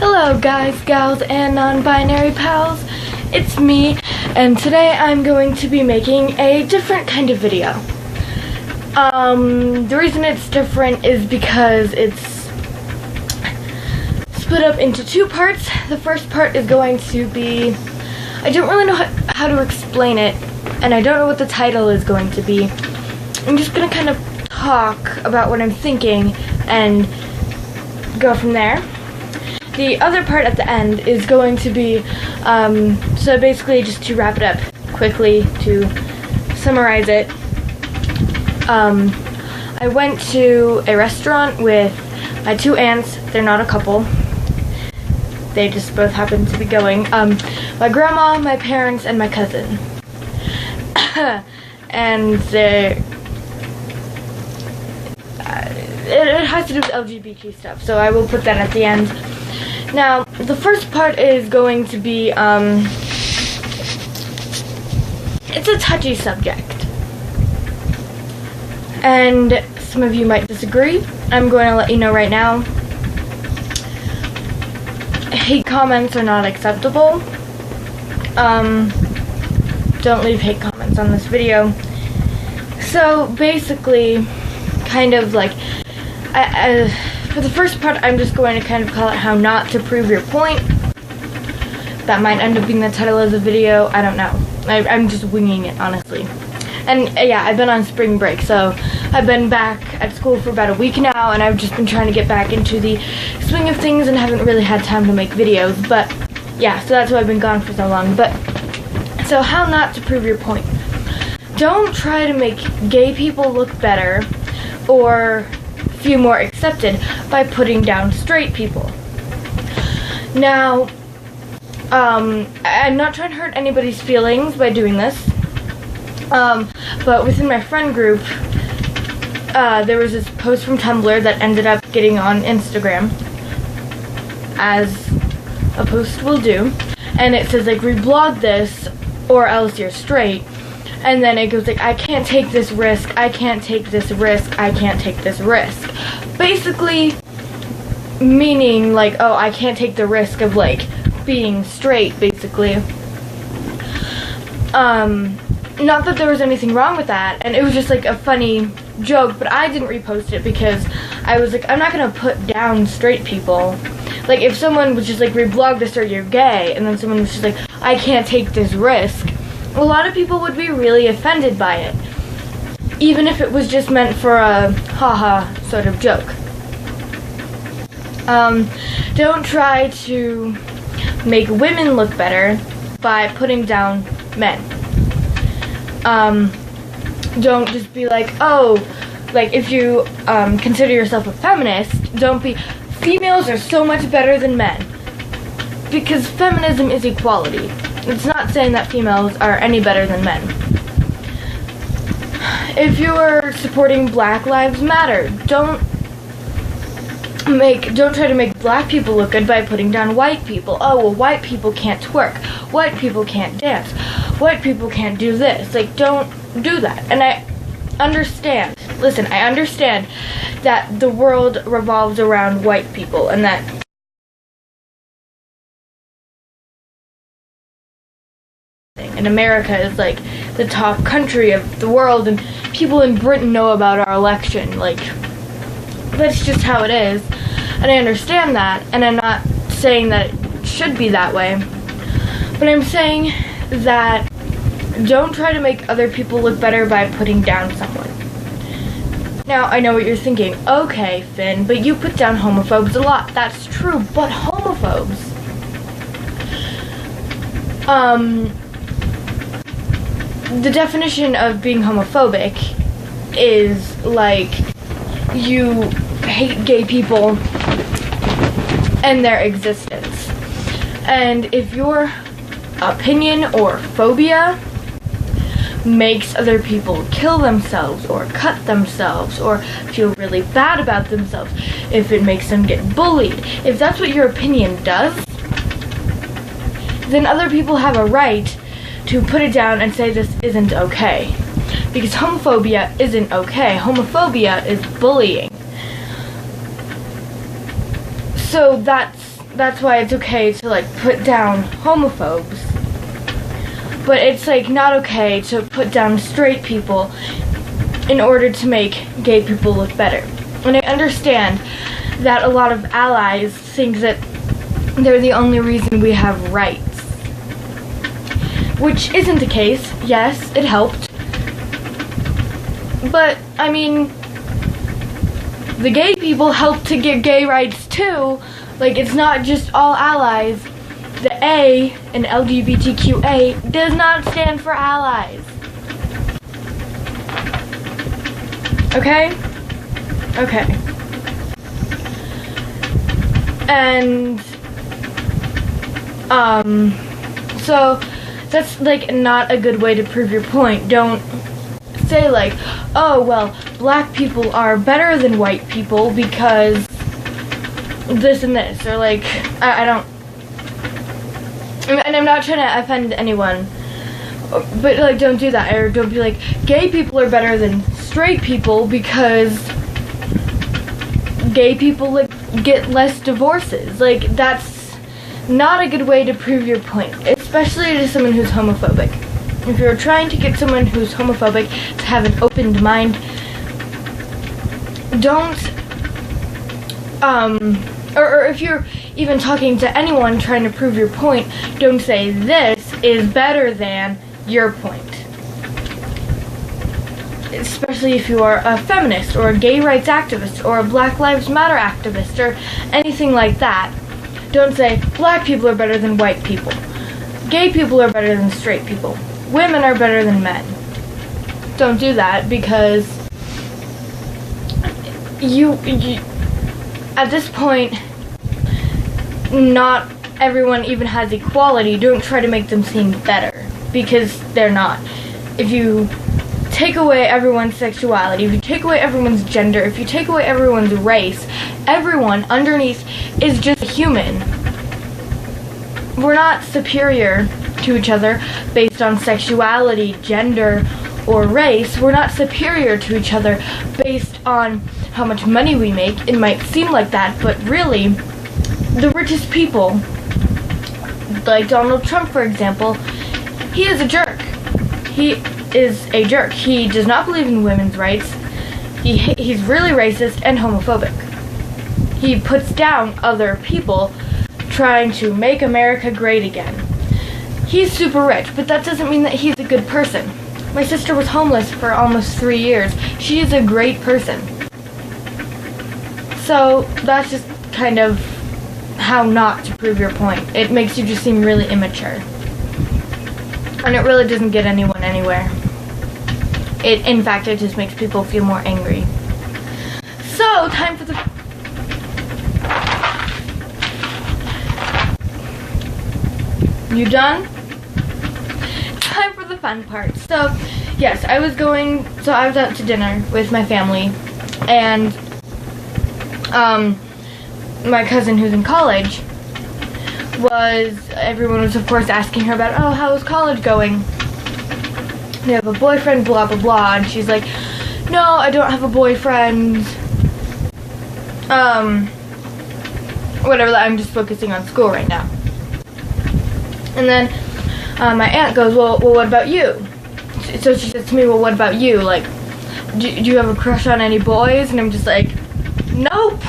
Hello guys, gals, and non-binary pals. It's me, and today I'm going to be making a different kind of video. The reason it's different is because it's split up into two parts. The first part is going to be, I don't really know how to explain it, and I don't know what the title is going to be. I'm just going to kind of talk about what I'm thinking and go from there. The other part at the end is going to be, so basically just to wrap it up quickly, to summarize it, I went to a restaurant with my two aunts. They're not a couple. They just both happen to be going. My grandma, my parents, and my cousin. And it has to do with LGBT stuff, so I will put that at the end. Now, the first part is going to be, it's a touchy subject. And some of you might disagree. I'm going to let you know right now. Hate comments are not acceptable. Don't leave hate comments on this video. So, basically, kind of like, for the first part, I'm just going to kind of call it how not to prove your point. That might end up being the title of the video. I don't know. I'm just winging it, honestly. And yeah, I've been on spring break, so I've been back at school for about a week now, and I've just been trying to get back into the swing of things and haven't really had time to make videos. But yeah, so that's why I've been gone for so long. But so how not to prove your point. Don't try to make gay people look better or feel more accepted by putting down straight people. Now, I'm not trying to hurt anybody's feelings by doing this, but within my friend group, there was this post from Tumblr that ended up getting on Instagram, as a post will do, and it says like, reblog this or else you're straight. And then it goes like, I can't take this risk, I can't take this risk, I can't take this risk. Basically, meaning like, oh, I can't take the risk of like being straight, basically. Not that there was anything wrong with that, and it was just like a funny joke, but I didn't repost it because I was like, I'm not gonna put down straight people. Like, if someone was just like, reblog this or you're gay, and then someone was just like, I can't take this risk, a lot of people would be really offended by it, even if it was just meant for a haha sort of joke. Don't try to make women look better by putting down men. Don't just be like, oh, like if you consider yourself a feminist, don't be, females are so much better than men. Because feminism is equality. It's not saying that females are any better than men. If you're supporting Black Lives Matter, don't try to make black people look good by putting down white people. Oh, well, white people can't twerk. White people can't dance. White people can't do this. Like, don't do that. And I understand. Listen, I understand that the world revolves around white people and that and America is like the top country of the world, and people in Britain know about our election. Like, that's just how it is, and I understand that, and I'm not saying that it should be that way, but I'm saying that don't try to make other people look better by putting down someone. Now, I know what you're thinking. Okay, Finn, but you put down homophobes a lot. That's true, but homophobes, the definition of being homophobic is like you hate gay people and their existence. And if your opinion or phobia makes other people kill themselves or cut themselves or feel really bad about themselves, if it makes them get bullied, if that's what your opinion does, then other people have a right to put it down and say this isn't okay. Because homophobia isn't okay. Homophobia is bullying. So that's that's why it's okay to like put down homophobes. But it's like not okay to put down straight people in order to make gay people look better. And I understand that a lot of allies think that they're the only reason we have rights. Which isn't the case. Yes, it helped. But, I mean, the gay people helped to get gay rights too. Like, it's not just all allies. The A in LGBTQA does not stand for allies. Okay? Okay. And, so that's like not a good way to prove your point. Don't say like, oh, well, black people are better than white people because this and this, or like, I don't, and I'm not trying to offend anyone, but like, don't do that, or don't be like, gay people are better than straight people because gay people like get less divorces. Like, that's not a good way to prove your point, especially to someone who's homophobic. If you're trying to get someone who's homophobic to have an open mind, don't, or if you're even talking to anyone trying to prove your point, don't say this is better than your point. Especially if you are a feminist, or a gay rights activist, or a Black Lives Matter activist, or anything like that. Don't say, black people are better than white people. Gay people are better than straight people. Women are better than men. Don't do that, because you at this point, not everyone even has equality. Don't try to make them seem better, because they're not. If you take away everyone's sexuality, if you take away everyone's gender, if you take away everyone's race, everyone underneath is just human. We're not superior to each other based on sexuality, gender, or race. We're not superior to each other based on how much money we make. It might seem like that, but really, the richest people, like Donald Trump, for example, he is a jerk. He is a jerk. He does not believe in women's rights. He's really racist and homophobic. He puts down other people trying to make America great again. He's super rich, but that doesn't mean that he's a good person. My sister was homeless for almost 3 years. She is a great person. So that's just kind of how not to prove your point. It makes you just seem really immature. And it really doesn't get anyone anywhere. In fact, it just makes people feel more angry. So, time for the... You done? Time for the fun part. So, yes, I was out to dinner with my family, and my cousin who's in college everyone was of course asking her about, oh, how is college going? You have a boyfriend, blah blah blah, and she's like, no, I don't have a boyfriend. Whatever, I'm just focusing on school right now. And then my aunt goes, well, what about you? So she says to me, well, what about you? Like, do you have a crush on any boys? And I'm just like, nope.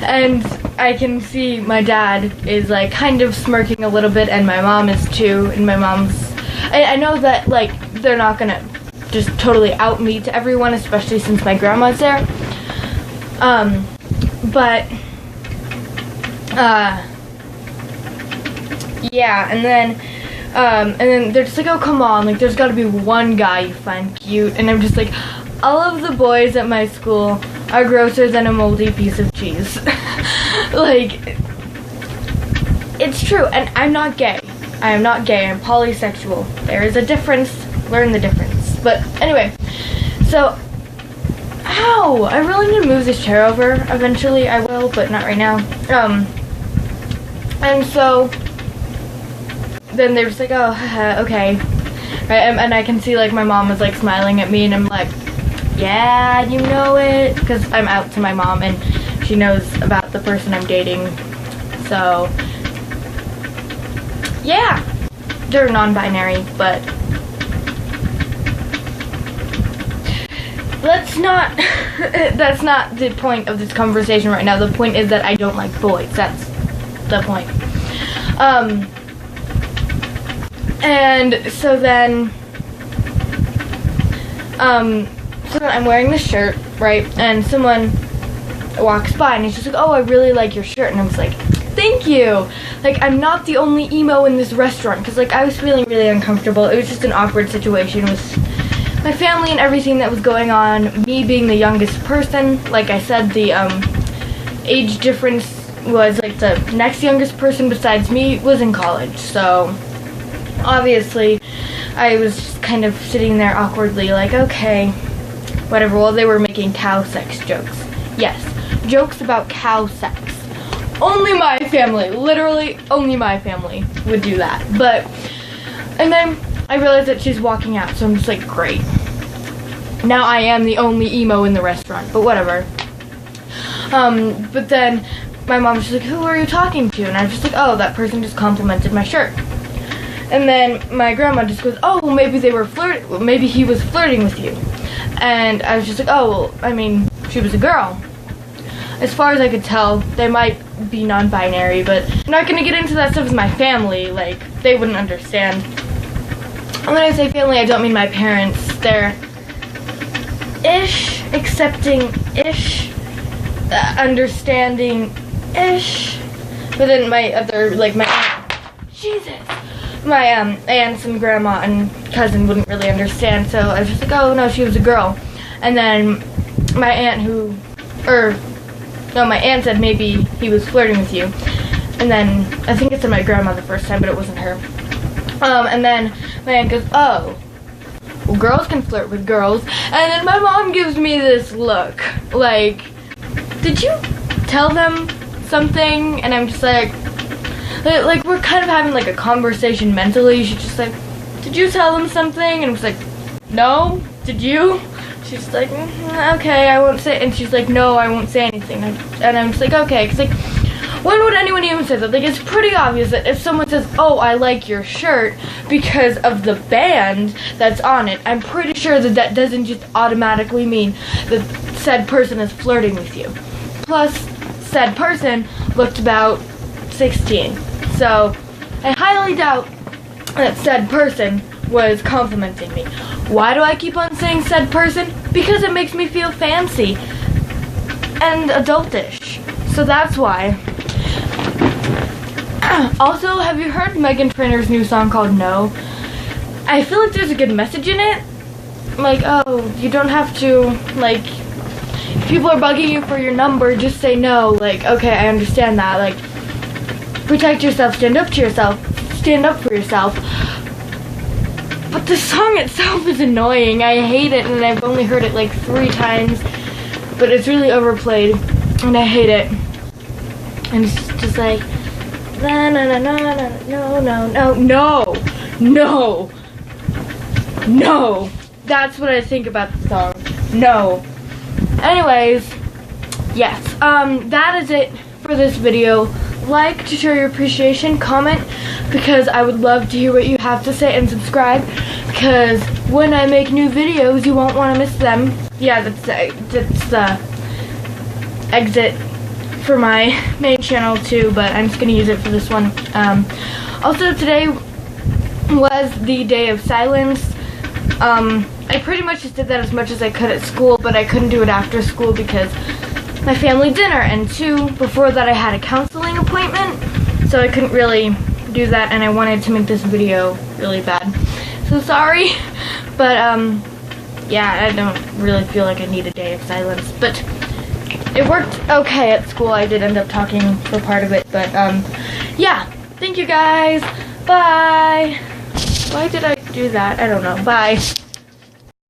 And I can see my dad is like kind of smirking a little bit, and my mom is too. And my mom's, I know that like they're not gonna just totally out me to everyone, especially since my grandma's there. Yeah, and then they're just like, oh, come on, like, there's gotta be one guy you find cute. And I'm just like, all of the boys at my school are grosser than a moldy piece of cheese. Like, it's true, and I'm not gay. I am not gay, I'm polysexual. There is a difference, learn the difference. But anyway, so, ow, I really need to move this chair over. Eventually I will, but not right now. And so, then they're just like, oh, okay. Right, and I can see, like, my mom was, like, smiling at me, and I'm like, yeah, you know it, because I'm out to my mom, and she knows about the person I'm dating. So, yeah, they're non-binary, but let's not, that's not the point of this conversation right now. The point is that I don't like boys. That's the point. And so then, I'm wearing this shirt, right, and someone walks by and he's just like, oh, I really like your shirt, and I was like, thank you. Like, I'm not the only emo in this restaurant, because, like, I was feeling really uncomfortable. It was just an awkward situation with my family and everything that was going on, me being the youngest person. Like I said, the age difference was, like, the next youngest person besides me was in college, so obviously I was just kind of sitting there awkwardly like, okay, whatever. Well, they were making cow sex jokes. Yes, jokes about cow sex. Only my family, literally only my family would do that. But, and then I realized that she's walking out, so I'm just like, great. Now I am the only emo in the restaurant, but whatever. But then my mom was just like, who are you talking to? And I was just like, oh, that person just complimented my shirt. And then my grandma just goes, oh, well, maybe they were flirting, maybe he was flirting with you. And I was just like, oh, well, I mean, she was a girl. As far as I could tell, they might be non-binary, but I'm not going to get into that stuff with my family. Like, they wouldn't understand. And when I say family, I don't mean my parents. They're ish, accepting-ish, understanding-ish. But then my other, like, my aunts and grandma and cousin wouldn't really understand, so I was just like, oh, no, she was a girl. And then my aunt my aunt said maybe he was flirting with you. And then, I think it said my grandma the first time, but it wasn't her. And then my aunt goes, oh, well, girls can flirt with girls. And then my mom gives me this look, like, did you tell them something? And I'm just like, we're kind of having, like, a conversation mentally. She's just like, did you tell them something? And I was like, no, did you? She's like, okay, I won't say, and she's like, no, I won't say anything. And I'm just like, okay, because, like, when would anyone even say that? Like, it's pretty obvious that if someone says, oh, I like your shirt because of the band that's on it, I'm pretty sure that that doesn't just automatically mean that said person is flirting with you. Plus, said person looked about 16. So, I highly doubt that said person was complimenting me. Why do I keep on saying said person? Because it makes me feel fancy and adultish. So that's why. Also, have you heard Meghan Trainor's new song called No? I feel like there's a good message in it. Like, oh, you don't have to, like, if people are bugging you for your number, just say no. Like, okay, I understand that. Like, protect yourself, stand up to yourself, stand up for yourself. But the song itself is annoying. I hate it, and I've only heard it like 3 times. But it's really overplayed, and I hate it. And it's just like, no, no, no, no, no, no, no, no, no, no. That's what I think about the song. No. Anyways, yes. That is it for this video. Like to show your appreciation, comment, because I would love to hear what you have to say, and subscribe, because when I make new videos, you won't want to miss them. Yeah, that's the exit for my main channel too, but I'm just going to use it for this one. Also, today was the day of silence. I pretty much just did that as much as I could at school, but I couldn't do it after school because my family dinner, and 2, before that I had a counseling appointment, so I couldn't really do that, and I wanted to make this video really bad. So sorry, but yeah, I don't really feel like I need a day of silence, but it worked okay at school. I did end up talking for part of it, but yeah, thank you guys, bye. Why did I do that? I don't know, bye.